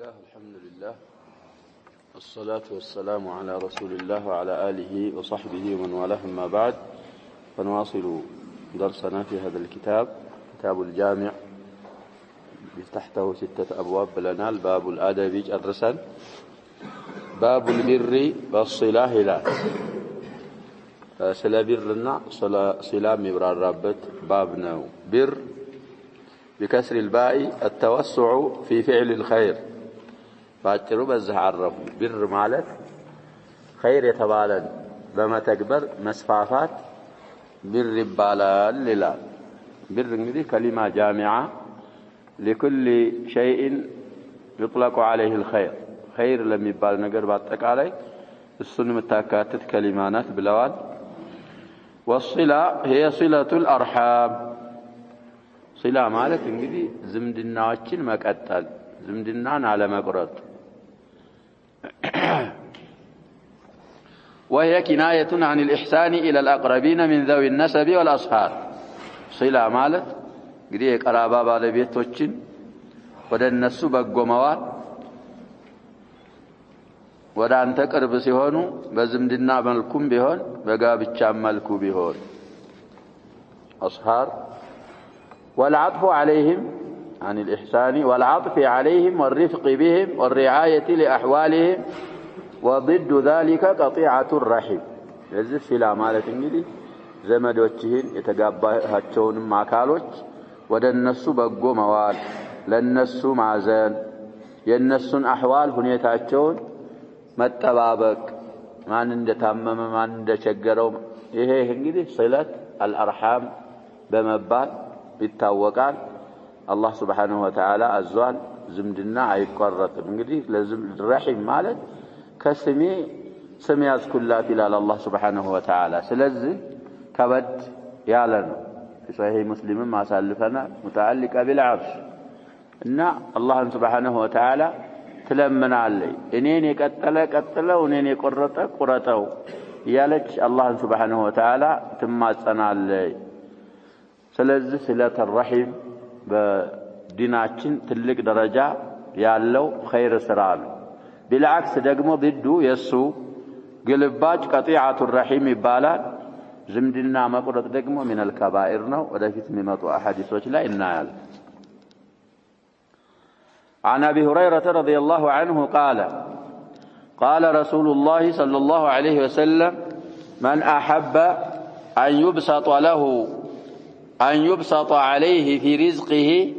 الله الحمد لله الصلاة والسلام على رسول الله وعلى آله وصحبه ومن والاه ما بعد فنواصل درسنا في هذا الكتاب كتاب الجامع تحته 6 أبواب لنا الباب الآدبي الرسل باب البر والصلة لا سلا برنا صلة مبرار رابط بابنا بر بكسر الباء التوسع في فعل الخير فاجروا بزه عرفوا بر مالت خير يتبالن بما تكبر مسفافات بر بالال للا بر እንግዲህ كلمة جامعة لكل شيء يطلق عليه الخير خير لم يبال ነገር በአጠቃላይ እሱን መታካተት كلمات ብለዋል والصلة هي صلة الأرحام صلة ማለት እንግዲህ ዝምድናዎችን መቀጠል ዝምድናን አለመቁረጥ وهي كناية عن الإحسان إلى الأقربين من ذوي النسب والأصهار صلة ማለት እንግዲህ የቀራባ ባለቤቶችን ወደ እነሱ በጎ መዋል ወደ አንተ ቅርብ ሲሆኑ በዝምድና መልኩም ቢሆን በጋብቻ መልኩ ቢሆን أصهار والعطف عليهم عن الإحسان والعطف عليهم والرفق بهم والرعاية لأحوالهم وضد ذلك قطيعة الرحم هذه الصلة ማለት እንግዲህ ዘመዶችህን የተጋባሃቸውንም አካሎች ወደ እነሱ በጎ መዋል ለነሱ ማዘን የነሱን አህዋል ሁኔታቸውን መጠባበቅ ማን እንደታመመ ማን እንደቸገረው ይሄ እንግዲህ صلة الأرحام በመባል ይታወቃል አላህ Subhanahu Wa Ta'ala አዟል ዝምድና አይቆረጥም እንግዲህ ለረሂም ማለት ከስሜ ስም ያዝኩላት ይላል አላህ Subhanahu Wa Ta'ala ስለዚህ ከበድ ያለ ነው في مسلم ما سالفنا متعلقه بالعرش ان الله سبحانه وتعالى تلمنالي እኔን የቀጠለ ቀጥለው እኔን የቆረጠ ቁረጠው ያለች አላህ Subhanahu Wa Ta'ala ትማጸናለች ስለዚህ صلة الرحم በዲናችን ትልቅ ደረጃ ያለው ኸይር ስራ ነው بالعكس ደግሞ ضد የሱ ግልባጭ قطيعة الرحم ይባላል ዝምድና መቁረጥ ደግሞ من الكبائر ነው ወደፊት የሚመጡ አሐዲሶች ላይ እናያለን عن أبي هريرة رضي الله عنه قال قال رسول الله صلى الله عليه وسلم من أحب أن يبسط عليه في رزقه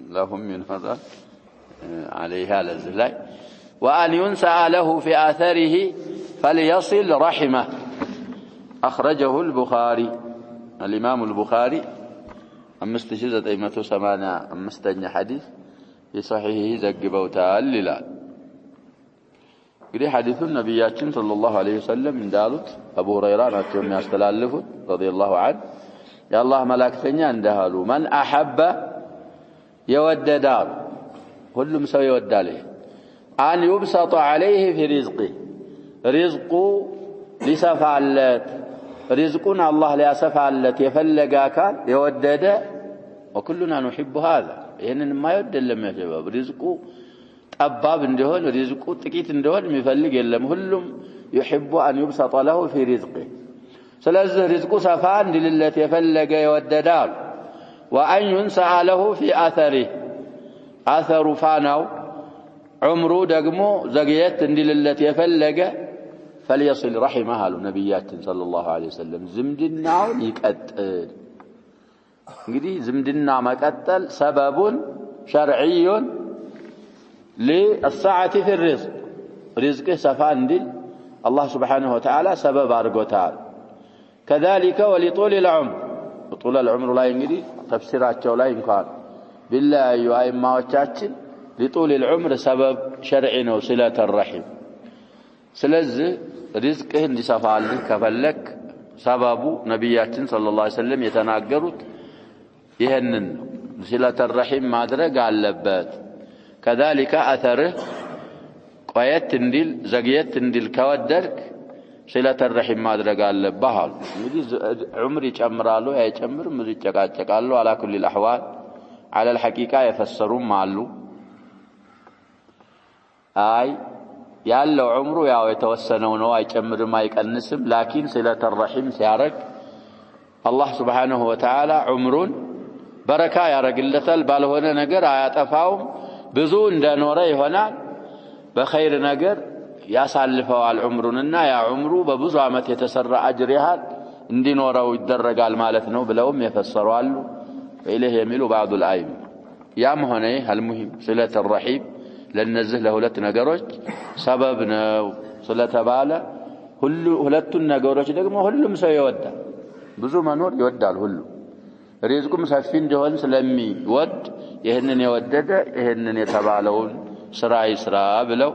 لهم من هذا عليها للزلاء وأن ينسأ له في آثره فليصل رحمه أخرجه البخاري الإمام البخاري أمستشزت أيمته سمانا أمستني حديث في صحيحه زقبوتها الليلان قري حديث النبي صلى الله عليه وسلم من دالت أبو هريرة نتيوم يستلالفه رضي الله عنه يا الله ملاكتني اندهالو من أحب يوددال كل مسوي يوداله أن يبسط عليه في رزقه رزقه لسفعلت رزقنا الله ليسفعلت يفلقاك يودد وكلنا نحب هذا يعني ما يودد لما يا شباب رزقه أباب اندهول رزقه تكيت اندهول مفلق يلم كلهم يحب أن يبسط له في رزقه سلازه رزقه سفان للتي يفلق يوددال وأن ينسى له في أثر فانو عمره دقمو زقيت للتي يفلق فليصل رحمها لنبيات صلى الله عليه وسلم زمدنا يقتل እንግዲህ ዝምድና መቀጠል سبب شرعي للسعة في الرزق رزقه سفان دل الله سبحانه وتعالى سبب አድርጎታል كذلك ولطول العمر طول العمر ላይ እንግዲህ ተፍሲራቸው ላይ እንኳን بالله አይማዎቻችን لطول العمر سبب شرعي ነው صلة الرحم ስለዚህ ሪዝቅህ እንዲሰፋልህ ከፈለክ ሰበቡ ነብያችን ሰለላሁ ዐለይሂ ወሰለም የተናገሩት ይሄንን صلة الرحم ማድረግ አለበት كذلك اثره ቆየት እንዲል ዘግየት እንዲል ከወደድክ صلة الرحم ማድረግ አለብህ አሉ እንግዲህ ዑምር ይጨምራሉ አይጨምርም ይጨቃጨቃሉ على كل الاحوال على الحقيقه يفسرون አሉ አይ ያለው ዑምሩ ያው የተወሰነው ነው አይጨምርም አይቀንስም ላኪን ሲለተ ረሒም ሲያረግ አላህ Subhanahu Wa Ta'ala ዑምሩን በረካ ያረግለታል ባልሆነ ነገር አያጠፋውም ብዙ እንደኖረ ይሆናል በኸይር ነገር ያሳልፈዋል ዑምሩንና ያ ዑምሩ በብዙ አመት የተሰራ አጅር ያህል እንዲኖረው ይደረጋል ማለት ነው ብለውም የፈሰሩ አሉ ኢለህ የሚሉ بعض العلماء ያም ሆነ አልሙሂም ሲለተ ረሒም ለነዚህ ለሁለት ነገሮች ሰበብ ነው ስለተባለ ሁለቱን ነገሮች ደግሞ ሁሉም ሰው ይወዳል ብዙ መኖር ይወዳል ሁሉ ሪዝቁም ሰፊ እንዲሆን ስለሚወድ ይሄንን የወደደ ይሄንን የተባለውን ስራ ይስራ ብለው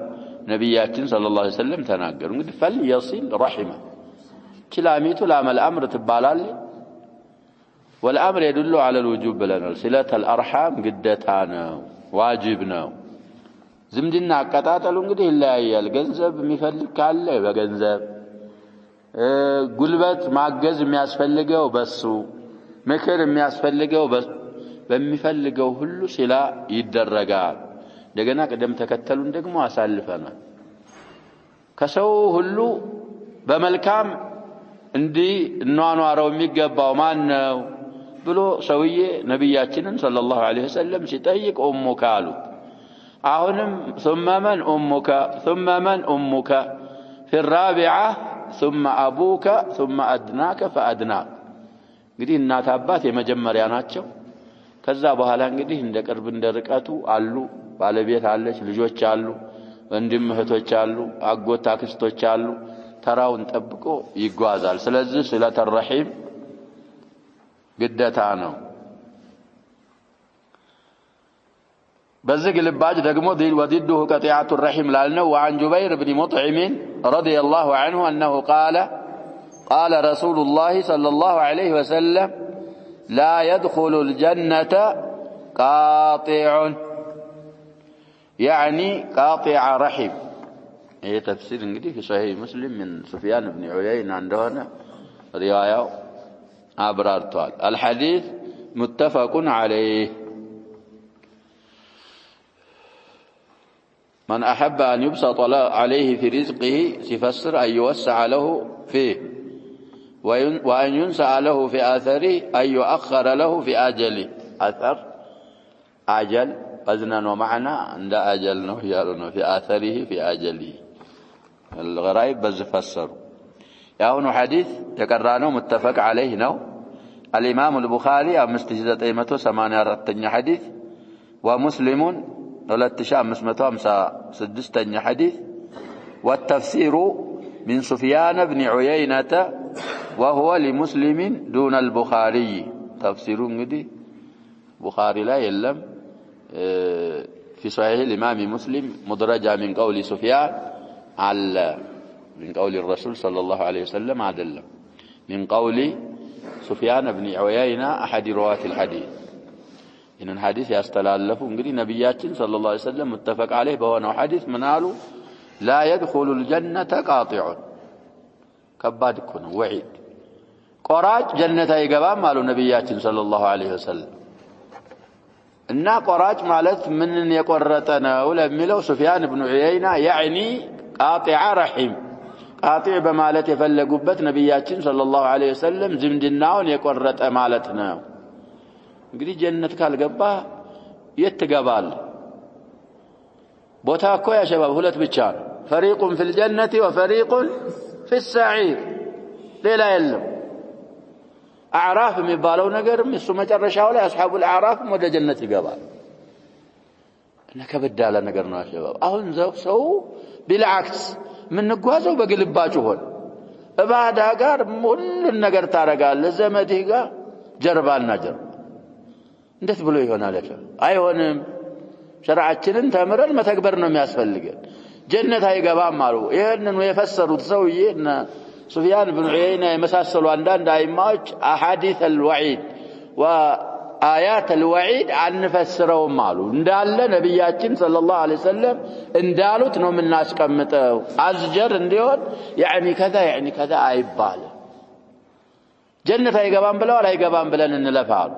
ነብያችን ሰለላሁ ዐለይሂ ወሰለም ተናገሩ እንግዲህ ፈል يصل رحمه كلاميቱ لامل امر ትባላል والامر يدل على الوجوب ብለናል صلة الارحام ግዴታ ነው ዋጅብ ነው ዝምድና አቀጣጠሉ እንግዲህ ይለያያል ገንዘብ የሚፈልግ ካለ በገንዘብ ጉልበት ማገዝ የሚያስፈልገው በሱ ምክር የሚያስፈልገው በሚፈልገው ሁሉ ሲላ ይደረጋል እንደገና ቀደም ተከተሉን ደግሞ አሳልፈናል ከሰው ሁሉ በመልካም እንዲ እንዋኗረው የሚገባው ማን ነው ብሎ ሰውዬ ነብያችንን ሰለላሁ ዐለይሂ ወሰለም ሲጠይቅ ኡሙካ አሉት አሁንም ثم من أمك في الرابعة ثم أبوك ثم أدناك فأدناك እንግዲህ እናት አባት የመጀመሪያ ናቸው ከዛ በኋላ እንግዲህ እንደ ቅርብ እንደ ርቀቱ አሉ ባለቤት አለች ልጆች አሉ ወንድም እህቶች አሉ አጎት አክስቶች አሉ ተራውን ጠብቆ ይጓዛል ስለዚህ ሲለተ ረሒም ግዴታ ነው بزق لباج دقمو وضده قطيعة الرحم لالنو وعن جبير بن مطعم رضي الله عنه أنه قال رسول الله صلى الله عليه وسلم لا يدخل الجنة قاطع يعني قاطع رحم هي تفسير انجدي في صحيح مسلم من سفيان بن عيينة عندنا رواية أبرار طوال الحديث متفق عليه من أحب أن يبسط عليه في رزقه سفسر أن يوسع له فيه وأن ينسع له في آثره أن يؤخر له في أجله أثر أجل أذنا ومعنى عند أجل نهيارنا في آثره في أجله الغرائب بز فسر يهون حديث تكررانه متفق عليه نو الإمام البخاري مستجدة أيمته 8 حديث ومسلم 3556 حديث والتفسير من سفيان بن عيينة وهو لمسلم دون البخاري تفسير قدي بخاري لا يلم في صحيح الإمام مسلم مدرجة من قول سفيان على من قول الرسول صلى الله عليه وسلم عدل من قول سفيان بن عيينة أحد رواة الحديث إن الحديث يستلالفوا انقري نبياتين صلى الله عليه وسلم متفق عليه بوانا حديث منالو لا يدخل الجنة قاطع كباد كون وعيد قراج جنة يقبام مالو نبياتين صلى الله عليه وسلم إنا قراج مالت من يقرتنا ولا ملو سفيان بن عيينة يعني قاطع رحم قاطع بمالت يفلقبت نبياتين صلى الله عليه وسلم زمدناون يقرت مالتنا እንግዲህ ጀነት ካልገባ የት ትገባል ቦታ እኮ ያ ሸባብ ሁለት ብቻ ነው ፈሪቁን في الجنة وفريق في السعير ሌላ የለም አዕራፍ የሚባለው ነገርም እሱ መጨረሻው ላይ አስሐቡ الأعراف ወደ ጀነት ይገባል እና ከበዳለ ነገር ነው ሸባብ አሁን ሰው بالعكس ምን ጓዘው በግልባጭ ሆነ እባዳ ጋር ሁሉን ነገር ታረጋለህ ዘመድህ ጋር ጀርባና ጀርባ እንዴት ብሎ ይሆናል አይሆንም ሸርዓችንን ተምረን መተግበር ነው የሚያስፈልገን ጀነት አይገባም አሉ ይሄንን የፈሰሩት ሰውዬና ሱፊያን ኢብኑ ዑየይና የመሳሰሉ አንዳንድ አይማዎች አሐዲስ አልወዒድ ወአያት አልወዒድ አንፈስረውም አሉ እንዳለ ነብያችን ሰለላሁ ዐለይሂ ወሰለም እንዳሉት ነው የምናስቀምጠው አዝጀር እንዲሆን يعني كذا አይባል ጀነት አይገባም ብለው አይገባም ብለን እንለፋሉ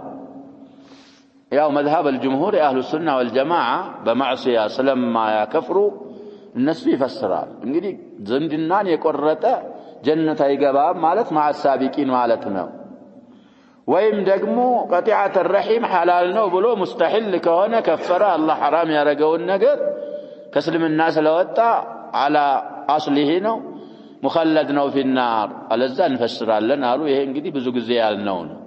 ያው مذهب الجمهور اهل السنه والجماعه بمعصيه سلم ما يكفروا እነሱ ይፈስራል። እንግዲህ ዝምድናን የቆረጠ ጀነት አይገባም ማለት ማዕሳቢቂን ማለት ነው። ወይም ደግሞ ቀጢዓተ ረሒም ሐላል ነው ብሎ ሙስተሒል ከሆነ ከፈረ አላህ ሐራም ያደረገውን ነገር ከእስልምና ስለወጣ አላ አስሊሂ ነው ሙኸለድ ነው ፊናር አለዛ እንፈስራለን አሉ። ይሄ እንግዲህ ብዙ ጊዜ ያልነው ነው።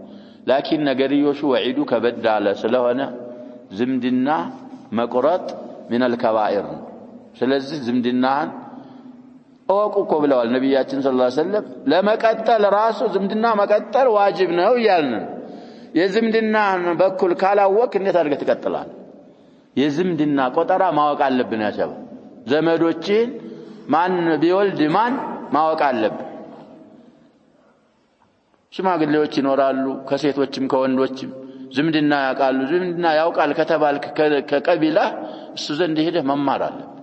ላኪን ነገርዮሹ ወዒዱ ከበድ አለ ስለሆነ ዝምድና መቁረጥ ሚነል ከባኢር ነው። ስለዚህ ዝምድናን እወቁ እኮ ብለዋል ነቢያችን ሰለላሁ ዐለይሂ ወሰለም። ለመቀጠል ራሱ ዝምድና መቀጠል ዋጅብ ነው እያልን የዝምድናን በኩል ካላወቅ እንዴት አድርገህ ትቀጥላለህ? የዝምድና ቆጠራ ማወቅ አለብን። ያሰበ ዘመዶችን ማን ቢወልድ ማን ማወቅ አለብን። ሽማግሌዎች ይኖራሉ ከሴቶችም ከወንዶችም ዝምድና ያውቃሉ። ዝምድና ያውቃል ከተባልክ ከቀቢላ እሱ ዘንድ ሄደህ መማር አለብህ።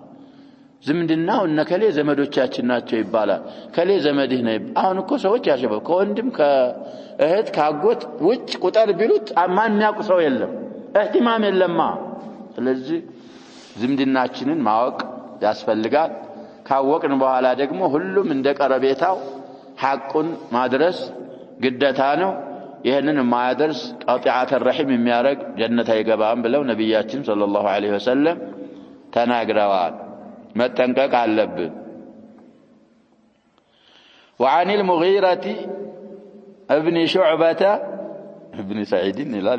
ዝምድናው እነከሌ ዘመዶቻችን ናቸው ይባላል። ከሌ ዘመድህ ነው። አሁን እኮ ሰዎች ያሸበው ከወንድም ከእህት ካጎት ውጭ ቁጠር ቢሉት ማን የሚያውቅ ሰው የለም፣ እህቲማም የለማ። ስለዚህ ዝምድናችንን ማወቅ ያስፈልጋል። ካወቅን በኋላ ደግሞ ሁሉም እንደ ቀረቤታው ሐቁን ማድረስ ግዴታ ነው። ይህንን የማያደርስ ቀጢዓተ ረሒም የሚያደርግ ጀነት አይገባም ብለው ነቢያችን ሰለላሁ ዐለይሂ ወሰለም ተናግረዋል። መጠንቀቅ አለብን። وعن المغيرة ابن شعبة ابن سعيد لا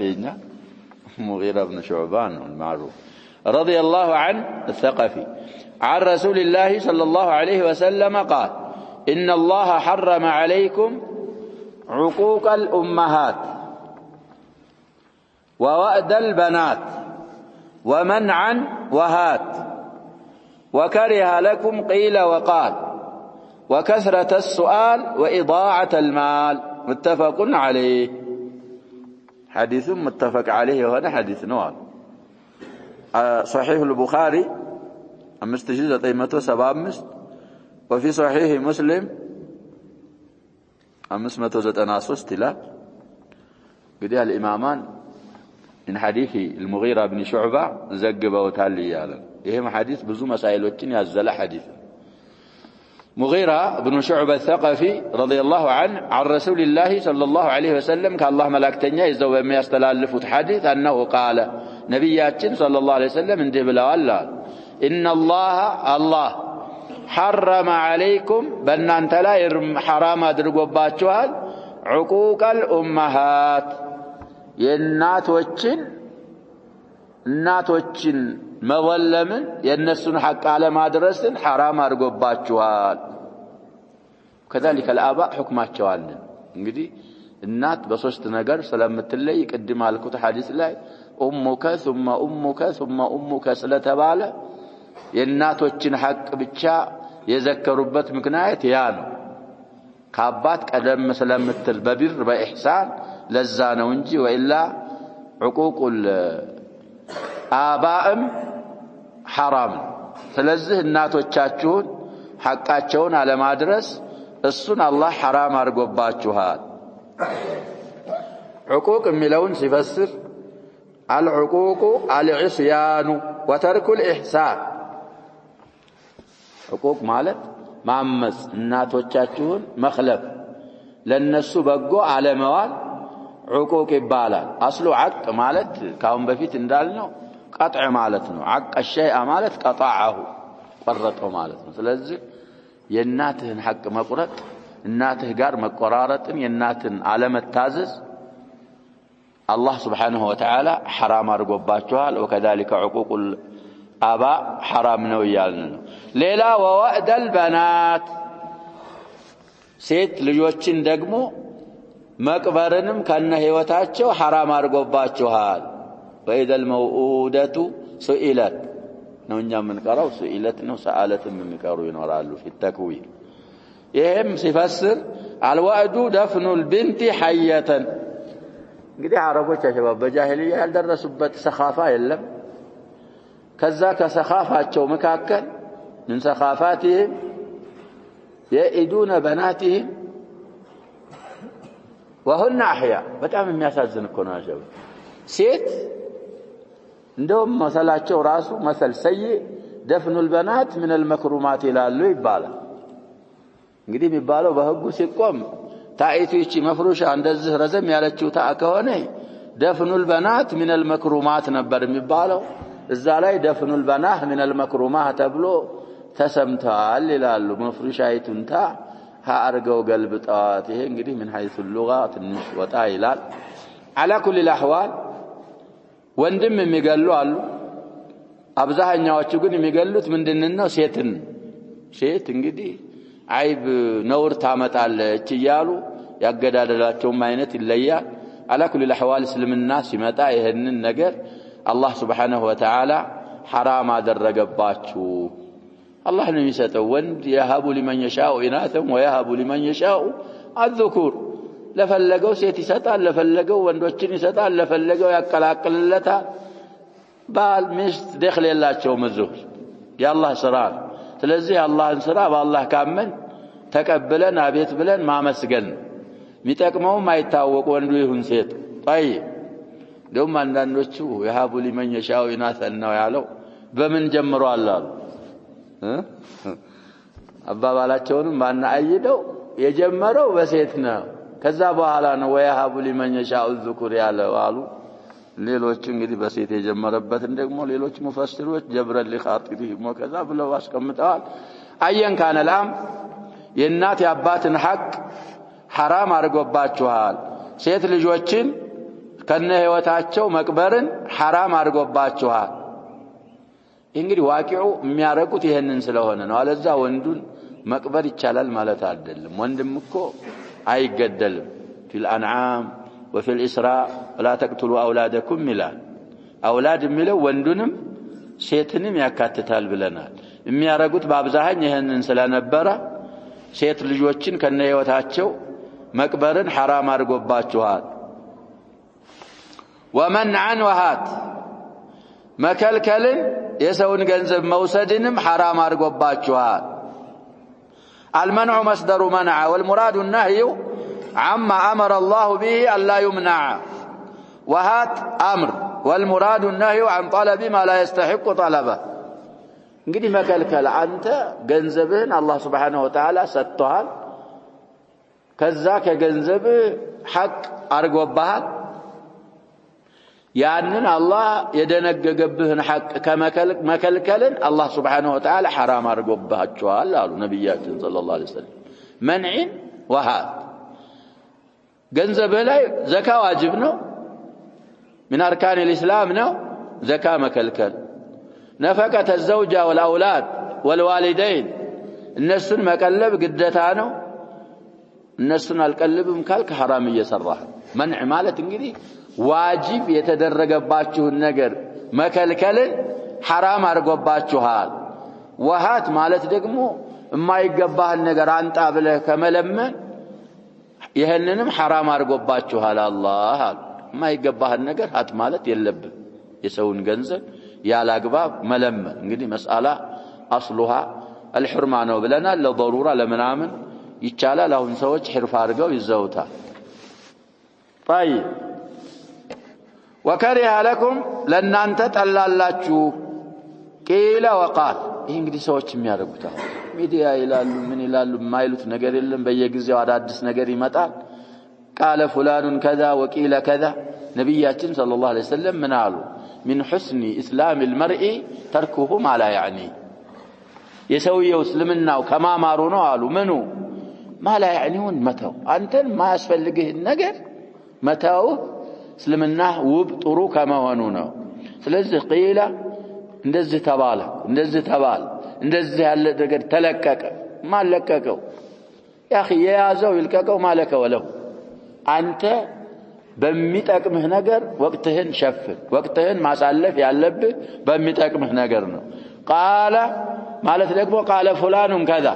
مغيرة بن شعبان المعروف رضي الله عنه الثقفي عن رسول الله صلى الله عليه وسلم قال إن الله حرم عليكم عقوق الأمهات ووأد البنات ومنعا وهات وكره لكم قيل وقال وكثرة السؤال وإضاعة المال متفق عليه. حديث متفق عليه وهذا حديث نوال صحيح البخاري 5975 وفي صحيح مسلم 593 لا قدها الإمامان من حديث المغيرة بن شعبة زقبه وتالي ይሄም ሐዲስ ብዙ መሳኢሎችን ያዘለ ሐዲስ። ሙጊራ ብኑ ሹዕበ ሰቀፊ ረዲየላሁ ዐንሁ عن رسول الله صلى الله عليه وسلم ከአላህ መላእክተኛ ይዘው በሚያስተላልፉት ሐዲስ أنه قال ነብያችን صلى الله عليه وسلم እንዲህ ብለዋል إن الله حرم عليكم በእናንተ ላይ ሐራም አድርጎባችኋል عقوق الأمهات እናቶችን መወለምን የነሱን ሐቅ አለማድረስን ሐራም አድርጎባችኋል። كذلك الآباء حكماቸው አለ። እንግዲህ እናት በሶስት ነገር ስለምትለይ ቅድም አልኩት ሐዲስ ላይ ኡሙከ ثم ኡሙከ ثم ኡሙከ ስለተባለ የእናቶችን ሐቅ ብቻ የዘከሩበት ምክንያት ያ ነው። ከአባት ቀደም ስለምትል በቢር በኢህሳን ለዛ ነው እንጂ ወኢላ ዕቁቁል አባእም ሐራም። ስለዚህ እናቶቻችሁን ሐቃቸውን አለማድረስ እሱን አላህ ሐራም አድርጎባችኋል። ዕቁቅ የሚለውን ሲፈስር አልዕቁቁ አልዕስያኑ ወተርኩል ኢሕሳን። ዕቁቅ ማለት ማመጽ፣ እናቶቻችሁን መኽለፍ፣ ለነሱ በጎ አለመዋል ዕቁቅ ይባላል። አስሉ ዐቅ ማለት ካሁን በፊት እንዳልነው ቀጥዕ ማለት ነው። ዐቀ ሸይአ ማለት ቀጣዐሁ ቆረጠው ማለት ነው። ስለዚህ የእናትህን ሐቅ መቁረጥ፣ እናትህ ጋር መቆራረጥን፣ የእናትን አለመታዘዝ አላህ ስብሓንሁ ወተዓላ ሐራም አድርጎባችኋል። ወከዛሊከ ዕቁቁል አባእ ሐራም ነው እያልን ነው። ሌላ ወወእደል በናት ሴት ልጆችን ደግሞ መቅበርንም ከነ ህይወታቸው ሐራም አድርጎባችኋል። ወኢደል መውኡደቱ ሱኢለት ነው እኛ የምንቀራው ሱኢለት ነው። ሰአለትም የሚቀሩ ይኖራሉ ፊ ተክዊር። ይሄም ሲፈስር አልወዕዱ ደፍኑል ቢንቲ ሐየተን። እንግዲህ አረቦች አሸባብ በጃሂልያ ያልደረሱበት ሰኻፋ የለም። ከዛ ከሰኻፋቸው መካከል ምን ሰኻፋቲህም የኢዱነ በናቲህም ወሁና አህያ። በጣም የሚያሳዝን እኮ ነው። አሸባብ ሴት እንደውም መሰላቸው ራሱ መሰል ሰይ ደፍኑል በናት ሚነል መክሩማት ይላሉ ይባላል። እንግዲህ የሚባለው በህጉ ሲቆም ታይቱ ይቺ መፍሩሻ እንደዚህ ረዘም ያለችው ታ ከሆነ ደፍኑል በናት ሚነል መክሩማት ነበር የሚባለው። እዛ ላይ ደፍኑል በናህ ሚነል መክሩማህ ተብሎ ተሰምቷል ይላሉ። መፍሩሻይቱን ታ አርገው ገልብጣት። ይሄ እንግዲህ ምን ሐይሱ ሉጋ ትንሽ ወጣ ይላል። አላ ኩሊ አልአህዋል ወንድም የሚገሉ አሉ። አብዛኛዎቹ ግን የሚገሉት ምንድነው? ሴትን። ሴት እንግዲህ አይብ ነውር ታመጣለች እያሉ ያገዳደላቸውም አይነት ይለያል። አላ ኩሊ አልአህዋል እስልምና ሲመጣ ይሄንን ነገር አላህ ሱብሓነሁ ወተዓላ ሐራም አደረገባችሁ። አላህ ነው የሚሰጠው። ወንድ የሀቡ ሊመን የሻኡ ኢናተን ወየሀቡ ሊመን የሻኡ አዝኩር። ለፈለገው ሴት ይሰጣል፣ ለፈለገው ወንዶችን ይሰጣል፣ ለፈለገው ያቀላቅልለታል። ባል ሚስት ደخل የላቸውም። እዚሁ የአላህ ስራ። ስለዚህ አላህን ስራ በአላህ ካመን ተቀበለን አቤት ብለን ማመስገን። የሚጠቅመውም አይታወቅ ወንዱ ይሁን ሴት። طيب ደም አንዳንዶቹ የሀቡ ሊመን የሻኡ ኢናተን ነው ያለው። በምን ጀምሯል አሉ አባባላቸውንም ማና አይደው የጀመረው በሴት ነው። ከዛ በኋላ ነው ወየሀቡ ሊመን የሻኡ ዝኩር ያለው አሉ። ሌሎች እንግዲህ በሴት የጀመረበትን ደግሞ ሌሎች ሙፈሲሮች ጀብረ ለኻጢሪሂም ወከዛ ብለው አስቀምጠዋል። አየን ካነ ላም የእናት የአባትን ሐቅ ሐራም አድርጎባችኋል። ሴት ልጆችን ከነ ህይወታቸው መቅበርን ሐራም አድርጎባችኋል። እንግዲህ ዋቂዑ የሚያረቁት ይሄንን ስለሆነ ነው። አለዛ ወንዱን መቅበር ይቻላል ማለት አይደለም። ወንድም እኮ አይገደልም። ፊል አንዓም ወፊል ኢስራ ወላ ተቅቱሉ አውላደኩም ይላል። አውላድ የሚለው ወንዱንም ሴትንም ያካትታል ብለናል። የሚያረጉት በአብዛኛው ይሄንን ስለነበረ ሴት ልጆችን ከነ ህይወታቸው መቅበርን ሐራም አድርጎባችኋል። ወመንዐን ወሃት መከልከልን የሰውን ገንዘብ መውሰድንም ሐራም አድርጎባችኋል። المنع مصدر منع والمراد النهي عما أمر الله به ألا يمنع وهات أمر والمراد النهي عن طلب ما لا يستحق طلبه. እንግዲህ መከልከል አንተ ገንዘብህን አላህ Subhanahu Wa Ta'ala ሰጥቷል። ከዛ ከገንዘብህ ሐቅ አድርጎብሃል። ያንን አላህ የደነገገብህን ሐቅ ከመከልከልን አላህ Subhanahu Wa Ta'ala ሐራም አድርጎባቸዋል አሉ ነብያችን ሰለላሁ ዐለይሂ ወሰለም። መንዒን ወሃት ገንዘብህ ላይ ዘካ ዋጅብ ነው። من أركان الإسلام ነው ዘካ መከልከል። ነፈቀተ الزوجة والأولاد والوالدين እነሱን መቀለብ ግዴታ ነው። እነሱን አልቀልብም ካልክ ሐራም እየሰራህ። መንዕ ማለት እንግዲህ ዋጅብ የተደረገባችሁን ነገር መከልከልን ሐራም አድርጎባችኋል። ወሃት ማለት ደግሞ የማይገባህን ነገር አንጣ ብለህ ከመለመን ይሄንንም ሐራም አድርጎባችኋል አላህ። የማይገባህን ነገር ሀት ማለት የለብህ። የሰውን ገንዘብ ያላግባብ መለመን እንግዲህ መስአላ አስሉሃ አልሑርማ ነው ብለናል። ለضروራ ለምናምን ይቻላል። አሁን ሰዎች ሕርፍ አድርገው ይዘውታል። طيب وكره لكم ለናንተ ጠላላችሁ ቂለ ወቃል። ይሄ እንግዲህ ሰዎች የሚያደርጉት ሚዲያ ይላሉ ምን ይላሉ የማይሉት ነገር የለም። በየጊዜው አዳዲስ ነገር ይመጣል። ቃለ ፉላኑን ከዛ ወቂለ ከዛ። ነብያችን ሰለላሁ ዐለይሂ ወሰለም ምን አሉ? من حسن اسلام المرء تركه ما لا يعني የሰውየው እስልምናው ከማማሩ ነው አሉ። ምኑ ما لا يعنيውን መተው። አንተን ማያስፈልግህ ነገር መተው እስልምና ውብ ጥሩ ከመሆኑ ነው። ስለዚህ ቂላ እንደዚህ ተባለ እንደዚህ ተባለ እንደዚህ ያለ ነገር ተለቀቀ። ማለቀቀው ያ اخي የያዘው ይልቀቀው ማለከ ወለው። አንተ በሚጠቅምህ ነገር ወቅትህን ሸፍን። ወቅትህን ማሳለፍ ያለብህ በሚጠቅምህ ነገር ነው። ቃለ ማለት ደግሞ ቃለ ፉላኑን ከዛ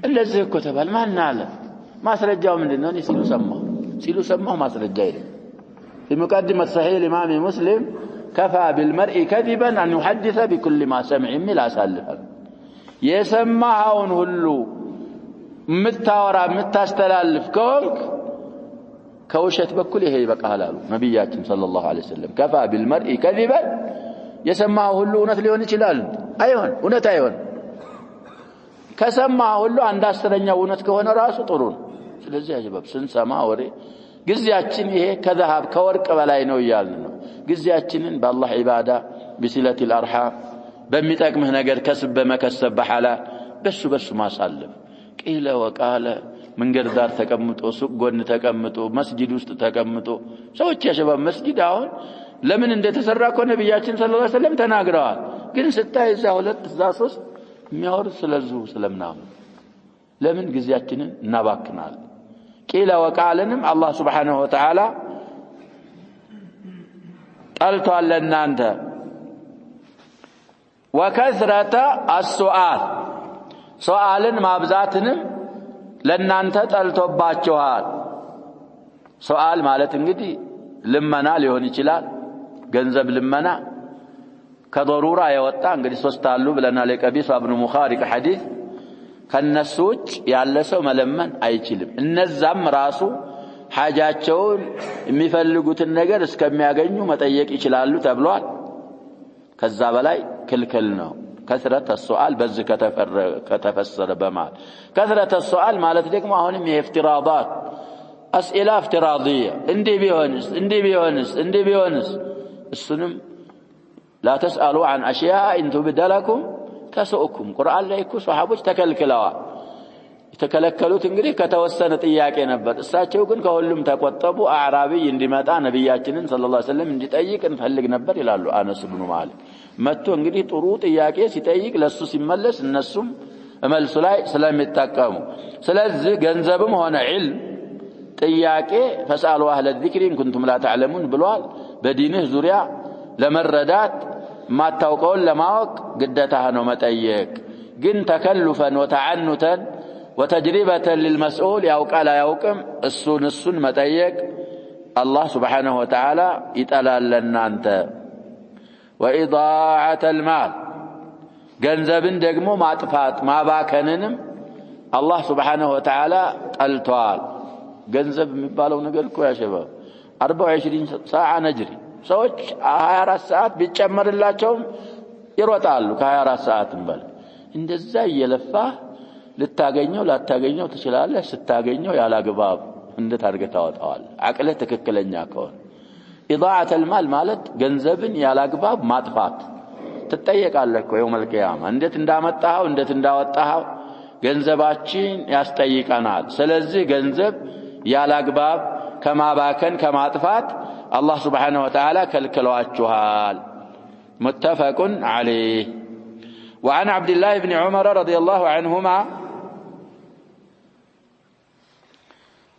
እንደዚህ እኮ ተባለ ማን አለ? ማስረጃው ምንድነው? እኔ ሲሉ ሰማሁ ማስረጃ አይደለም። في مقدمة صحيح الإمام مسلم كفى بالمرء كذبا أن يحدث بكل ما سمع من أسالفه يسمعون هلو متاورا متاستلالف كونك كوشت بكل هي بقى هلالو نبياتهم صلى الله عليه وسلم كفى بالمرء كذبا የሰማው ሁሉ እውነት ሊሆን ይችላል አይሆን እውነት አይሆን ከሰማው ሁሉ አንድ አስረኛው እውነት ከሆነ ራሱ ጥሩ ነው ስለዚህ አጀባብ ስንሰማ ወሬ ግዚያችን ይሄ ከذهب ከወርቅ በላይ ነው ይያልን ነው ግዚያችንን በአላህ ኢባዳ بصلة الارحام በሚጠቅምህ ነገር ከስብ በመከሰብ በሐላ በሱ ማሳለፍ ቂለ ወቃለ መንገድ ዳር ተቀምጦ ሱቅ ጎን ተቀምጦ መስጊድ ውስጥ ተቀምጦ ሰዎች ያሸባብ መስጊድ አሁን ለምን እንደተሰራ እኮ ነብያችን ሰለላሁ ዐለይሂ ወሰለም ተናግረዋል ግን ስታይ እዛ ሁለት እዛ ሶስት የሚያወሩ ስለዚህ ስለምናም ለምን ግዚያችንን እናባክናል ቂለ ወቃለንም አላህ Subhanahu Wa Ta'ala ጠልቷል ለእናንተ وكثرة السؤال سؤالن ማብዛትንም ለእናንተ ጠልቶባችኋል سؤال ማለት እንግዲህ ልመና ሊሆን ይችላል ገንዘብ ልመና ከضروራ የወጣ እንግዲህ ሶስት አሉ ብለናል የቀቢስ ኢብኑ ሙኻሪቅ ሐዲስ ከነሱች ያለ ሰው መለመን አይችልም እነዛም ራሱ ሐጃቸውን የሚፈልጉትን ነገር እስከሚያገኙ መጠየቅ ይችላሉ ተብሏል ከዛ በላይ ክልክል ነው كثرة السؤال በዚህ ከተፈሰረ በማል كثرة السؤال ማለት ደግሞ አሁንም የእፍትራዳት اسئله افتراضيه እንዲህ ቢሆንስ እሱንም لا تسالوا عن اشياء ان تبد لكم تسؤكم ቁርአን ላይ እኮ ሱሐቦች ተከልክለዋል የተከለከሉት እንግዲህ ከተወሰነ ጥያቄ ነበር እሳቸው ግን ከሁሉም ተቆጠቡ አዕራቢ እንዲመጣ ነብያችንን ሰለላሁ ዐለይሂ ወሰለም እንዲጠይቅ እንፈልግ ነበር ይላሉ አነስ ኢብኑ ማሊክ መጥቶ እንግዲህ ጥሩ ጥያቄ ሲጠይቅ ለሱ ሲመለስ እነሱም መልሱ ላይ ስለሚጠቀሙ ስለዚህ ገንዘብም ሆነ ዒልም ጥያቄ ፈሳሉ አህለ الذكر ان كنتم لا تعلمون ብሏል በዲንህ ዙሪያ ለመረዳት ማታውቀውን ለማወቅ ግዴታህ ነው መጠየቅ ግን ተከልፈን ወተعنتا وتجربة للمسؤول يوقع يوقم السن متيك الله سبحانه وتعالى يتلال لنا أنت وإضاعة المال جنزبن دقمو ما طفات ما باكننم الله سبحانه وتعالى التوال جنزب مبالو نقولكو يا شباب 24 ساعة نجري سويت 24 ساعات بيتشمر اللاتهم يروتالو ك24 ساعات مبال እንደዛ يلفاه ልታገኘው ላታገኘው ትችላለህ ስታገኘው ያላግባብ እንዴት አድርገህ ታወጣዋል አቅለ ተከክለኛ ከሆነ ኢዳዓተ المال ማለት ገንዘብን ያላግባብ ማጥፋት ትጠየቃለህ እኮ የውመል ቂያማ እንዴት እንዳመጣኸው እንዴት እንዳወጣኸው ገንዘባችን ያስጠይቀናል ስለዚህ ገንዘብ ያላግባብ ከማባከን ከማጥፋት አላህ Subhanahu Wa Ta'ala ከልክሏችኋል متفق عليه وعن عبد الله بن عمر رضي الله عنهما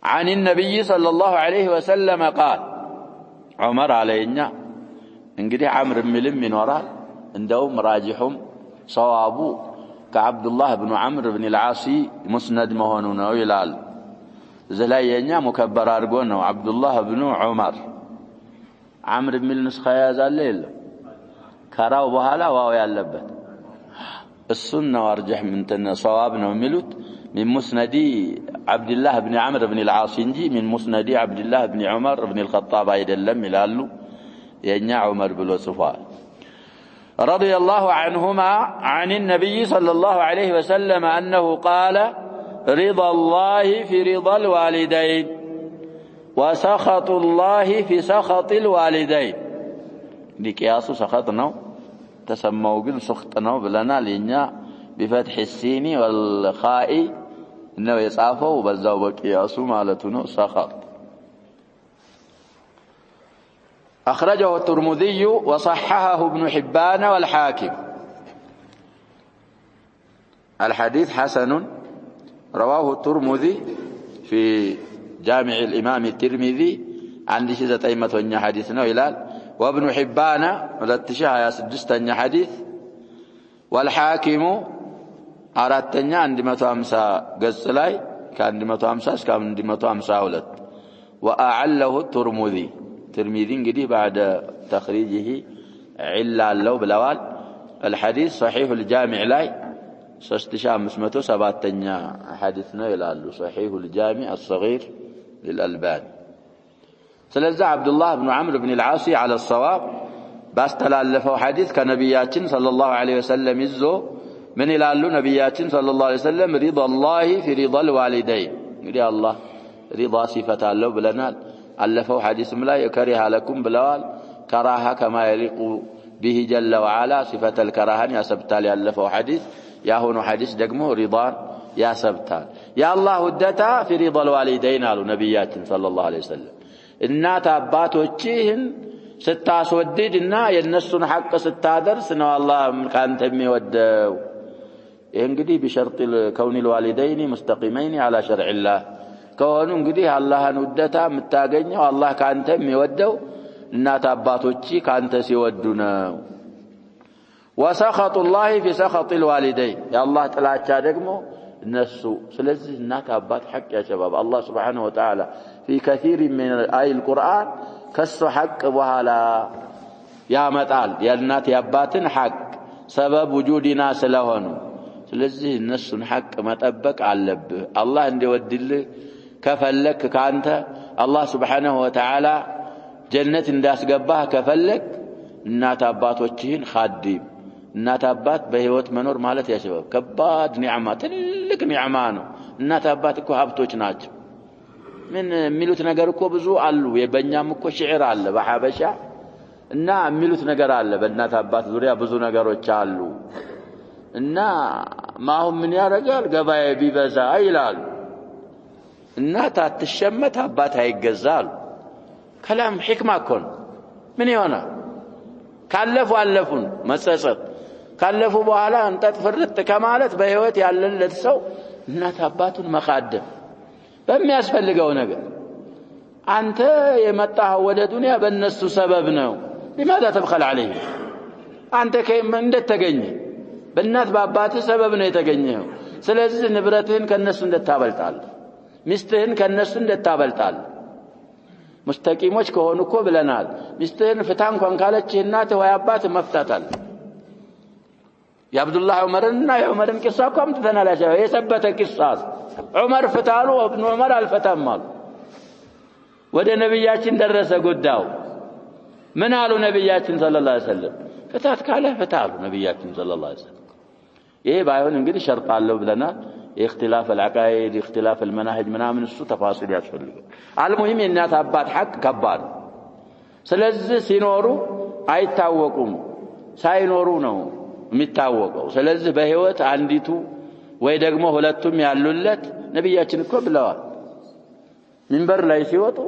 عن النبي صلى الله عليه وسلم قال عمر علينا انقدي عمرو ملم من وراء عندهم راجحهم صوابو كعبد الله بن عمرو بن العاصي مسند مهونون ويلال زلاينا مكبر ارغون عبد الله بن عمر عمرو بن نسخه يازال له كراو بحالا واو ያለበት السنة وارجح من صواب نوملت من مسندي عبد الله بن عمرو بن العاص من مسندي عبد الله بن عمر بن الخطاب يدلم يلالو ينيا عمر بن صفوان رضي الله عنهما عن النبي صلى الله عليه وسلم أنه قال رضا الله في رضا الوالدين وسخط الله في سخط الوالدين لكياس سخطنا تسموا قل سخطنا بلنا لنا بفتح السين والخاء إنه يصافه وبزاو بقياسه مالتنا سخط أخرجه الترمذي وصححه ابن حبان والحاكم الحديث حسن رواه الترمذي في جامع الإمام الترمذي عند شذة أيمة حديثنا إلال وابن حبان ولتشها يا سدستني حديث والحاكم أردتني عند 150 قص لاي كان عند 150 كان عند 152 وأعله الترمذي قدي بعد تخريجه علا لو بلوال الحديث صحيح الجامع لاي 6507 حديثنا يلال صحيح الجامع الصغير للألباني سلزع عبد الله بن عمرو بن العاص على الصواب ባስተላለፈው ሐዲስ ከነብያችን ሰለላሁ ዐለይሂ ወሰለም ይዞ ምን ይላሉ ነብያችን ሰለላሁ ዐለይሂ ወሰለም ሪዳላሂ ፊ ሪዳል ዋሊደይን እንግዲህ አላህ ሪዳ ሲፈት አለው ብለናል አለፈው ሐዲስም ላይ ከሪሃ ለኩም ብለዋል ከራሃ ከማ ይሊቁ ቢሂ ጀለ ወዐላ ሲፈተል ከራሃን ያሰብታል ያለፈው ሐዲስ ያሁኑ ሐዲስ ደግሞ ሪዳን ያሰብታል የአላህ ውደታ ፊ ሪዳል ዋሊደይን አሉ ነብያችን ሰለላሁ ዐለይሂ ወሰለም እናት አባቶችህን ስታስወድድና የነሱን ሐቅ ስታደርስ ነው አላህ ካንተ የሚወደው ይሄ እንግዲህ بشرط كون الوالدين مستقيمين على شرع الله ከሆኑ እንግዲህ አላህን ውደታ የምታገኘው አላህ ካንተ የሚወደው እናት አባቶች ካንተ ሲወዱ ነው وسخط الله في سخط الوالدين يا الله ጥላቻ ደግሞ እነሱ ስለዚህ እናት አባት ሐቅ ያ شباب الله سبحانه وتعالى في كثير من آي القرآن ከሱ ሐቅ በኋላ ያመጣል የእናት ያባትን ሐቅ ሰበብ وجودنا ስለሆነ ስለዚህ እነሱን ሐቅ መጠበቅ አለብህ አላህ እንዲወድልህ ከፈለክ ካንተ አላህ Subhanahu Wa Ta'ala ጀነት እንዳስገባህ ከፈለክ እናት አባቶችህን ኻዲም እናት አባት በህይወት መኖር ማለት ያሸበብ ከባድ ኒዕማ ትልቅ ኒዕማ ነው እናት አባት እኮ ሀብቶች ናቸው ምን የሚሉት ነገር እኮ ብዙ አሉ የበኛም እኮ ሽዕር አለ በሐበሻ እና የሚሉት ነገር አለ በእናት አባት ዙሪያ ብዙ ነገሮች አሉ እና ማሁን ምን ያረጋል ገባዬ ቢበዛ ይላሉ እናት አትሸመት አባት አይገዛል كلام حكمة كون من يونا كلفوا ألفون مسأسة كلفوا بحالا أنت تفردت كمالت بهوت يعلن لتسو الناس أباتون مخادم بم يسفل لقونا أنت يمتعه ولا دنيا بالنسو سببنا لماذا تبخل عليه أنت كيف من تتجني بالناس باباتي سببنا يتجنيه سلازل نبرتهن كالناس تتابل تعال مستهن كالناس تتابل تعال مستقيموش كهونو كو بلنال مستهن فتان كون قالت እናት ወይ አባት መፍታታል يا عبد الله عمرنا يا عمرن قصاكم تتنالاش يثبت قصاص عمر فتالو ابن عمر الفتمال ወደ ነብያችን ደረሰ ጉዳዩ ምን አሉ ነብያችን ሰለላሁ ዐለይሂ ወሰለም ፈታት ካለ ፈታሉ ነብያችን ሰለላሁ ዐለይሂ ወሰለም ይሄ ባይሆን እንግዲህ ሸርጥ አለው ብለናል اختلاف العقائد اختلاف المناهج منامن እሱ ተፋሲል ያስፈልጋል المهم የእናት አባት ሐቅ ከባድ ስለዚህ ሲኖሩ አይታወቁም ሳይኖሩ ነው የሚታወቀው ስለዚህ በህይወት አንዲቱ ወይ ደግሞ ሁለቱም ያሉለት ነብያችን እኮ ብለዋል ሚንበር ላይ ሲወጡ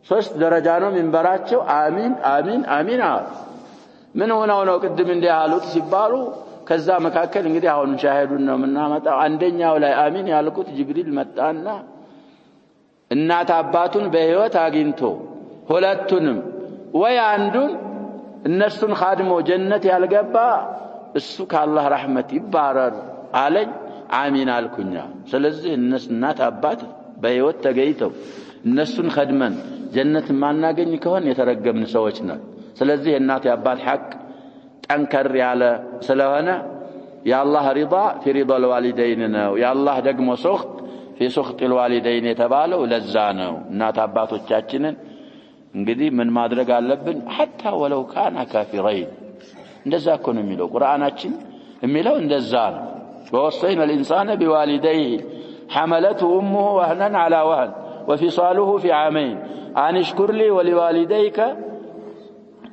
ሶስት ደረጃ ነው ሚንበራቸው አሚን አሚን አሚን ምን ሆነው ነው ቅድም እንደ ያሉት ሲባሉ ከዛ መካከል እንግዲህ አሁን ሻሂዱን ነው ምናመጣው አንደኛው ላይ አሚን ያልኩት ጅብሪል መጣና እናት አባቱን በህይወት አግኝቶ ሁለቱንም ወይ አንዱን እነሱን ኻድሞ ጀነት ያልገባ እሱ ከአላህ ረህመት ይባረር አለኝ አሚን አልኩኛ ስለዚህ እናት አባት በህይወት ተገይተው እነሱን ኸድመን ጀነት ማናገኝ ከሆነ የተረገምን ሰዎች ነን ስለዚህ እናት አባት ሐቅ ጠንከር ያለ ስለሆነ የአላህ ሪዳ في رضا الوالدين ነው የአላህ ደግሞ ሱኽጥ في سخط الوالدين የተባለው ለዛ ነው እናት አባቶቻችንን እንግዲህ ምን ማድረግ አለብን حتى ولو كان كافرين እንደዛ እኮ ነው የሚለው ቁርአናችን የሚለው እንደዛ ነው ووصينا الانسان بوالديه حملته امه وهنا على وهن وفصاله في عامين ان اشكر لي ولوالديك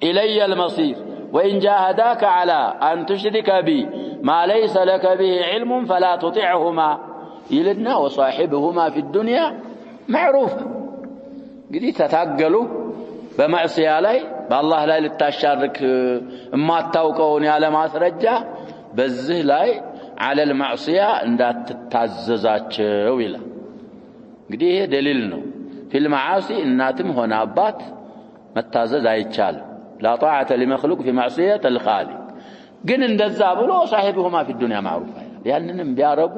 الي المصير وإن جاهداك على أن تشرك بي ما ليس لك به علم فلا تطعهما يلدنا وصاحبهما في الدنيا معروفا قد تتاقلوا بمعصية لي بالله لا للتشارك ما تتوقعوني على ما سرجع بزه لاي على المعصية عند تتعززات ويلا قد دليلنا في المعاصي إناتم هنا أبات متعزز አይቻል لا طاعة لمخلوق في معصية الخالق ግን እንደዛ ብሎ صاحبهما في الدنيا معروف ያንንም ቢያረጉ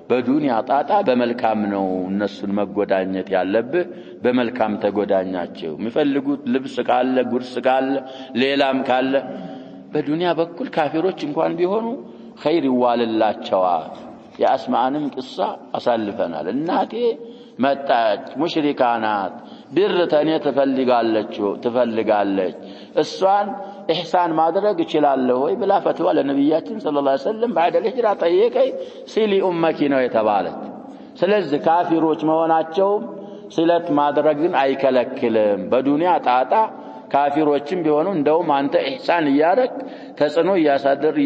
በዱንያ ጣጣ በመልካም ነው እነሱን መጎዳኘት ያለብህ በመልካም ተጎዳኛቸው የሚፈልጉት ልብስ ካለ ጉርስ ካለ ሌላም ካለ በዱንያ በኩል ካፊሮች እንኳን ቢሆኑ ኸይር ይዋልላቸዋል የአስማንም ቅሳ አሳልፈናል እናቴ መጣች ሙሽሪካ ናት ብር ተኔ ትፈልጋለች እሷን ኢህሳን ማድረግ ይችላልው ወይ ብላ ፈትዋ ለነብያችን ሰለላሁ ዐለይሂ ወሰለም بعد الهجرة ጠየቀይ ሲሊ ኡመኪ ነው የተባለች ስለዚህ ካፊሮች መሆናቸው ስለት ማድረግን አይከለክልም በዱንያ ጣጣ ካፊሮችም ቢሆኑ እንደውም አንተ ኢህሳን ያደረክ ተጽኖ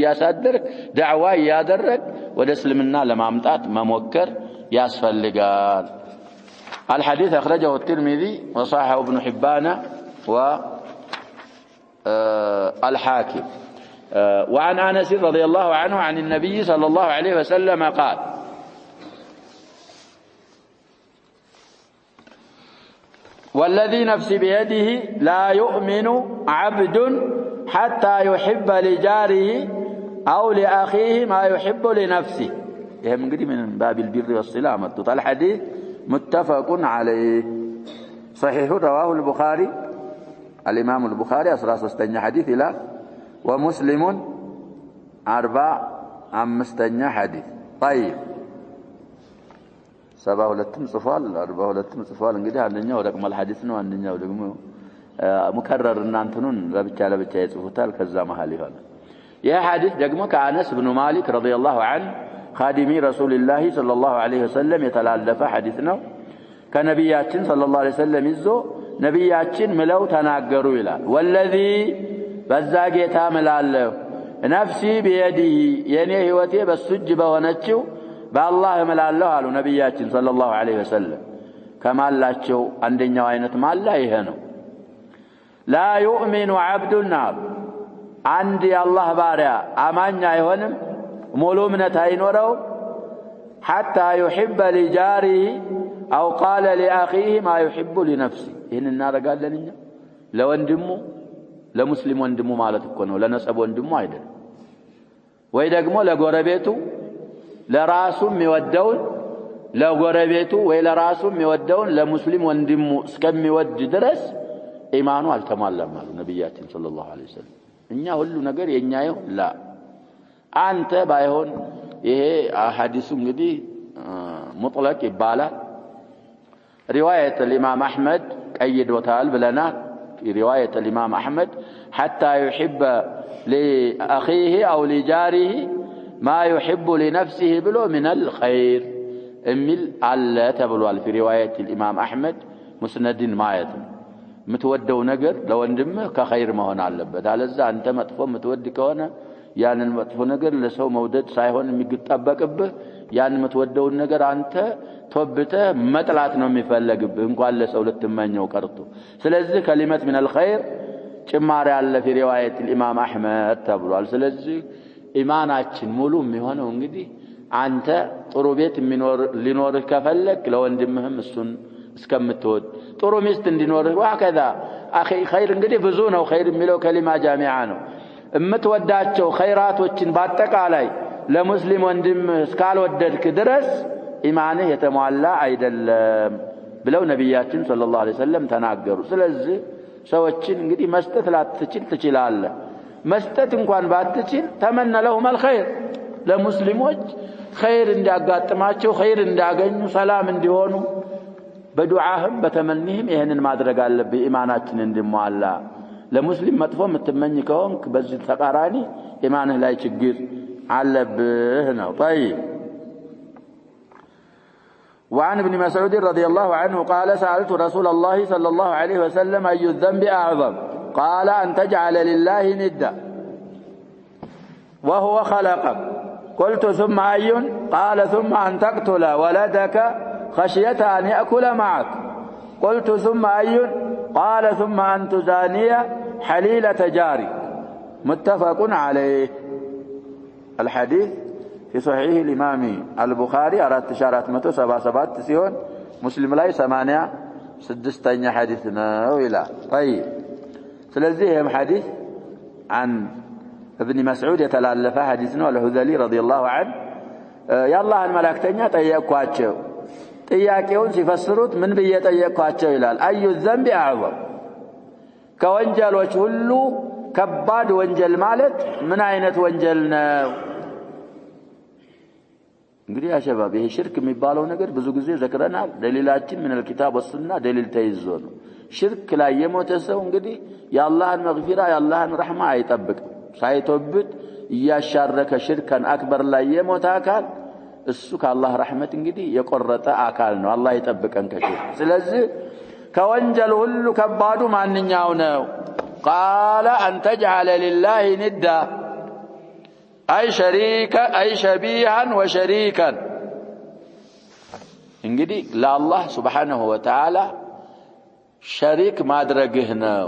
ያሳደር ዳዕዋ ያደረክ ወደ እስልምና ለማምጣት መሞከር ያስፈልጋል الحديث أخرجه الترمذي وصححه ابن حبان والحاكم وعن أنس رضي الله عنه عن النبي صلى الله عليه وسلم قال والذي نفسي بيده لا يؤمن عبد حتى يحب لجاره أو لأخيه ما يحب لنفسه يهم قدي من باب البر والصلة مطلوط الحديث متفق عليه صحيح رواه البخاري الإمام البخاري أسراس استنى حديث لا ومسلم 4 حديث طيب 72 ጽፏል 42 ጽፏል እንግዲህ አንደኛው ረቅመል ሐዲስ ነው አንደኛው ደግሞ ሙከረር እናንተኑን ለብቻ ይጽፉታል ከዛ መሃል ይሆናል ይህ ሐዲስ ደግሞ ከአነስ ኢብኑ ማሊክ ረዲየላሁ ዐንሁ خادمي رسول الله صلى الله عليه وسلم يتلالف حديثنا كنبياتين صلى الله عليه وسلم يزو نبياتين ملو تناغروا ይላል والذي በዛጌታ መላለው نفسي بيده የኔ ህይወቴ በሱጅ በሆነችው በአላህ መላለው አሉ ነብያችን صلى الله عليه وسلم ከማላቸው አንደኛው አይነት ማላ ይሄ ነው لا يؤمن عبدنا عند الله ባሪያ አማኝ አይሆንም ሙሉ እምነት አይኖረው حتى يحب لجاره أو قال لأخيه ما يحب لنفسه ይሄን እናረጋለንኛ ለወንድሙ ለሙስሊም ወንድሙ ማለት እኮ ነው ለነሰብ ወንድሙ አይደለም ወይ ደግሞ ለጎረቤቱ ለራሱም ይወደውን ለጎረቤቱ ወይ ለራሱም ይወደውን ለሙስሊም ወንድሙ እስከሚወድ ድረስ ኢማኑ አልተሟላም ማለት ነብያችን ሰለላሁ ዐለይሂ ወሰለም እኛ ሁሉ ነገር የኛ ይሁን ላ አንተ ባይሆን ይሄ ሐዲሱ እንግዲህ ሙጥለቅ ይባላል روايه الامام احمد قيدوታል ብለናል روايه الامام احمد حتى يحب لاخيه او لجاره ما يحب لنفسه بلو من الخير امل على تبلوال في روايه الامام احمد مسند ማየት ምትወደው ነገር ለወንድምህ ከኸይር መሆን አለበት አለዛ አንተ መጥፎ ምትወድ ከሆነ ያንን መጥፎ ነገር ለሰው መውደድ ሳይሆን የሚጠበቅብህ ያን ምትወደው ነገር አንተ ተወብተህ መጥላት ነው የሚፈልግብህ እንኳን ለሰው ልትመኘው ቀርቶ ስለዚህ ከሊመት من الخير ጭማሪ አለ في روايه الامام احمد ተብሏል ስለዚህ ኢማናችን ሙሉ የሚሆነው እንግዲህ አንተ ጥሩ ቤት ሊኖርህ ከፈለክ ለወንድምህም እሱን እስከምትወድ ጥሩ ሚስት እንዲኖርህ وهكذا اخي خير እንግዲህ ብዙ ነው خير የሚለው ከሊማ ጃሚዓ ነው እምትወዳቸው ኸይራቶችን ባጠቃላይ ለሙስሊም ወንድም እስካልወደድክ ድረስ ኢማንህ የተሟላ አይደለም ብለው ነብያችን ሰለላሁ ዐለይሂ ወሰለም ተናገሩ ስለዚህ ሰዎችን እንግዲህ መስጠት ትችላለህ መስጠት እንኳን ባትችል ተመነለሁም الخير ለሙስሊሞች ኸይር እንዲያጋጥማቸው ኸይር እንዲያገኙ ሰላም እንዲሆኑ በዱዓህም በተመኒህም ይሄንን ማድረግ አለብህ ኢማናችን እንዲሟላ ለሙስሊም መጥፎ ምትመኝ ከሆንክ በዚህ ተቃራኒ ኢማንህ ላይ ችግር አለብህ ነው طيب وعن ابن مسعود رضي الله عنه قال سألت رسول الله صلى الله عليه وسلم أي الذنب أعظم قال أن تجعل لله ندا وهو خلقك قلت ثم أي قال ثم أن تقتل ولدك خشية أن يأكل معك قلت ثم أي قال ثم أن تزاني حليلة جاري متفق عليه الحديث في صحيح الإمام البخاري 4477 سيون مسلم لاي 86 حديثنا وإلى طيب ስለዚህ ይሄም ሐዲስ عن ابن مسعود የተላለፈ ሐዲስ ነው الهذلي رضي الله عنه ያላህን መላእክተኛ ጠየቅኳቸው ጥያቄውን ሲፈስሩት ምን በየጠየቅኳቸው ይላል አዩ الذنب اعظم ከወንጀሎች ሁሉ ከባድ ወንጀል ማለት ምን አይነት ወንጀል ነው እንግዲህ ያ ሸባብ ይሄ ሽርክ የሚባለው ነገር ብዙ ጊዜ ዘክረናል። ደሊላችን ምን الكتاب والسنة ደሊል ተይዞ ነው። ሽርክ ላይ የሞተ ሰው እንግዲህ የአላህን መግፊራ የአላህን ረህማ አይጠብቅም። ሳይተውበት እያሻረከ ሽርከን አክበር ላይ የሞተ አካል እሱ ከአላህ ረህመት እንግዲህ የቆረጠ አካል ነው። አላህ ይጠብቀን ከሽርክ። ስለዚህ ከወንጀል ሁሉ ከባዱ ማንኛው ነው? قال أن تجعل لله ندا أي شبيها وشريكا እንግዲህ ለአላህ ሱብሓነሁ ወተዓላ ሸሪክ ማድረግህ ነው።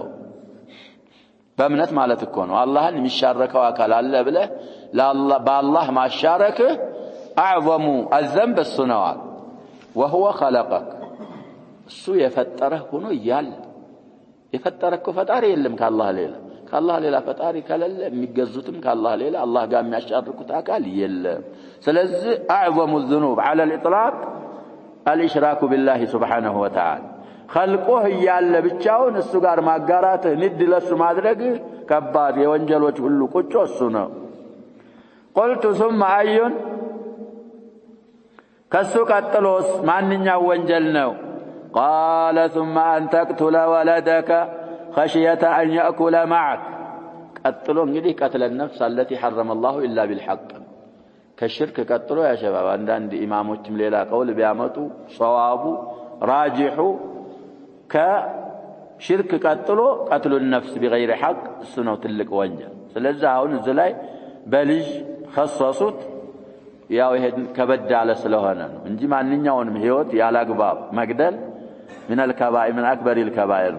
በእምነት ማለት እኮ ነው። አላህን የሚሻረከው አካል አለ ብለህ በአላህ ማሻረክህ አዕዘሙ الذنب እሱ ነው። وهو خلقك እሱ የፈጠረህ ሆኖ እያለ የፈጠረህ እኮ ፈጣሪ የለም ከአላህ ሌላ ፈጣሪ ከሌለ የሚገዙትም ከአላህ ሌላ አላህ ጋር የሚያሻርኩት አካል የለም። ስለዚህ أعظم الذنوب على الإطلاق الإشراك بالله سبحانه وتعالى خلقه እያለ ብቻውን እሱ ጋር ማጋራትህ ንድ ለሱ ማድረግ ከባድ የወንጀሎች ሁሉ ቁንጮ እሱ ነው። قلت ثم أي ከሱ ቀጥሎስ ማንኛው ወንጀል ነው? قال ثم أن تقتل ولدك خشية أن يأكل معك ቀጥሎ እንግዲህ قتل النفس التي حرم الله إلا بالحق ከሽርክ ቀጥሎ ያ ሸባብ አንዳንድ ኢማሞችም ሌላ ቀውል ቢያመጡ ሷዋቡ ራጂሑ ከሽርክ ቀጥሎ قتل النفس بغير حق እሱ ነው ትልቅ ወንጀል። ስለዚህ አሁን እዚህ ላይ በልጅ خصصت ያው ይሄ ከበድ ያለ ስለሆነ ነው እንጂ ማንኛውንም ህይወት ያላግባብ መግደል من الكبائر من أكبر الكبائر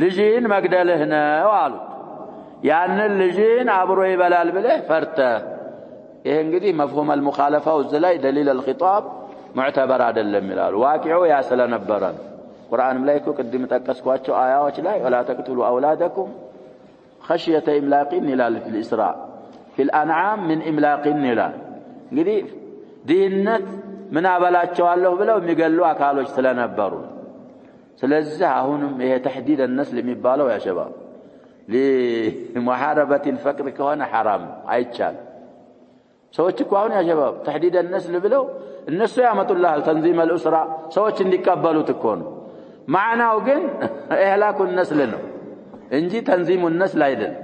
ልጅን መግደልህ ነው አሉት። ያንን ልጅን አብሮ ይበላል ብለህ ፈርተህ ይሄ እንግዲህ مفهوم المخالفة እዚህ ላይ دليل الخطاب معتبر አይደለም ይላሉ። ዋቂዑ ያ ስለነበረ ቁርአንም ላይ እኮ ቅድም ተጠቀስኳቸው አያዎች ላይ ولا تقتلوا أولادكم خشية إملاق ይላል في الإسراء في الأنعام من إملاق ይላል። እንግዲህ ድህነት ምን አበላቸዋለሁ ብለው የሚገሉ አካሎች ስለነበሩ ስለዚህ አሁንም ይሄ ተህዲድ النسل የሚባለው ያ ሸባብ لمحاربة الفقر ከሆነ حرام አይቻል። ሰዎች እኮ አሁን ያ ሸባብ ተህዲድ النسل ብለው እነሱ ያመጡልሃል ተንዚም الأسرة ሰዎች እንዲቀበሉት እኮ ነው። ማዕናው ግን ኢህላኩ النسل ነው እንጂ ተንዚሙ النسل አይደለም።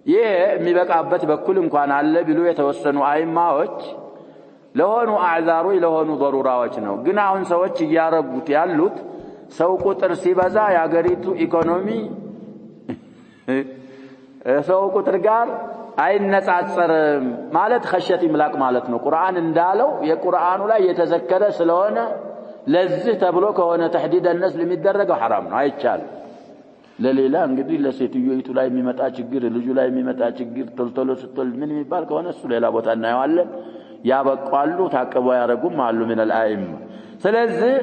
ይሄ የሚበቃበት በኩል እንኳን አለ ቢሉ የተወሰኑ አይማዎች ለሆኑ አዕዛሮች ለሆኑ ضرورዎች ነው። ግን አሁን ሰዎች እያረጉት ያሉት ሰው ቁጥር ሲበዛ ያገሪቱ ኢኮኖሚ ሰው ቁጥር ጋር አይነጻጸርም ማለት خشية إملاق ማለት ነው። ቁርአን እንዳለው የቁርአኑ ላይ የተዘከረ ስለሆነ ለዚህ ተብሎ ከሆነ ተህዲድ النسل የሚደረገው حرام ነው አይቻልም። ለሌላ እንግዲህ ለሴትዮይቱ ላይ የሚመጣ ችግር ልጁ ላይ የሚመጣ ችግር ቶልቶሎ ስትል ምን የሚባል ከሆነ እሱ ሌላ ቦታ እናየዋለን። ያበቃሉ ታቀበው ያረጉም አሉ من الائمه። ስለዚህ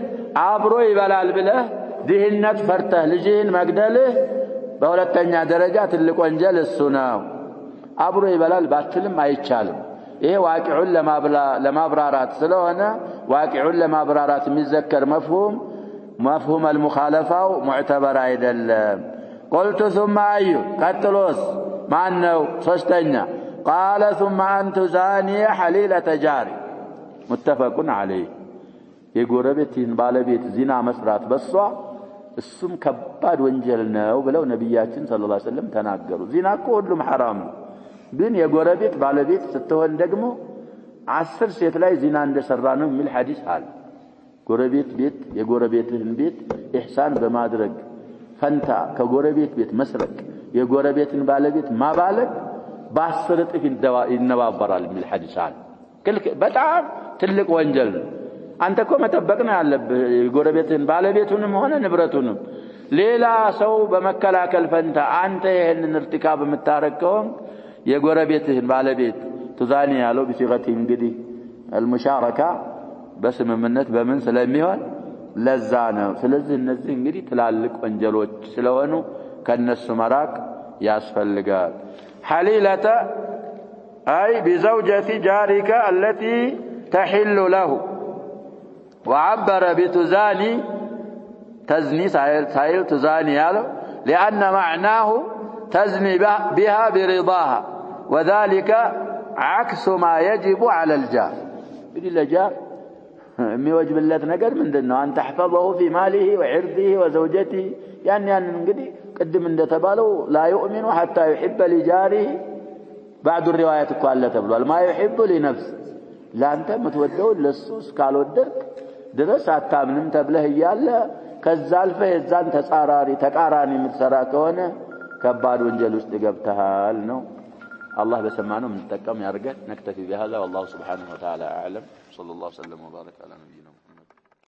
አብሮ ይበላል ብለህ ድህነት ፈርተህ ልጅህን መግደልህ በሁለተኛ ደረጃ ትልቅ ወንጀል እሱ ነው። አብሮ ይበላል ባትልም አይቻልም። ይሄ ዋቂዑን ለማብራራት ስለሆነ ዋቂዑን ለማብራራት የሚዘከር مفهوم المخالفة معتبر አይደለም። قلت ثم أي قتلوس ማነው ሶስተኛ قال ثم أن تزاني حليلة جاري متفق عليه የጎረቤትን ባለቤት ዚና መስራት በሷ እሱም ከባድ ወንጀል ነው ብለው ነብያችን ሰለላሁ ዐለይሂ ወሰለም ተናገሩ። ዚና እኮ ሁሉም حرام ነው። ግን የጎረቤት ባለቤት ስትሆን ደግሞ 10 ሴት ላይ ዚና እንደሰራ ነው የሚል ሐዲስ አለ። ጎረቤት ቤት የጎረቤትህን ቤት ኢህሳን በማድረግ ፈንታ ከጎረቤት ቤት መስረቅ የጎረቤትን ባለቤት ማባለግ በ10 እጥፍ ይነባበራል የሚል ሐዲስ አለ። በጣም ትልቅ ወንጀል ነው። አንተ እኮ መጠበቅ ነው ያለብህ የጎረቤትህን ባለቤቱንም ሆነ ንብረቱንም። ሌላ ሰው በመከላከል ፈንታ አንተ ይሄንን እርቲካብ የምታረከው የጎረቤትህን ባለቤት ትዛኒ ያለው በሲገቲ እንግዲህ المشاركة በስምምነት በምን ስለሚሆን ለዛ ነው። ስለዚህ እነዚህ እንግዲህ ትላልቅ ወንጀሎች ስለሆኑ ከነሱ መራቅ ያስፈልጋል። حليلة أي بزوجة جارك التي تحل له وعبر بتزاني تزني سائل تزاني ياله لأن معناه تزني بها برضاها وذلك عكس ما يجب على الجار እንግዲህ ለጃር የሚወጅብለት ነገር ምንድነው? አንተ ተحفظه في ماله وعرضه وزوجته ያን እንግዲህ ቅድም እንደተባለው لا يؤمن حتى يحب لجاره بعض الروايات እኮ አለ ተብሏል። ما يحب لنفسه ላንተ የምትወደው ለሱ እስካልወደድክ ድረስ አታምንም ተብለህ እያለ ከዛ አልፈህ የዛን ተቃራኒ የምትሰራ ከሆነ ከባድ ወንጀል ውስጥ ገብተሃል ነው። الله بسمانه من تقم يرجع نكتفي بهذا والله سبحانه وتعالى أعلم صلى الله وسلم وبارك على نبينا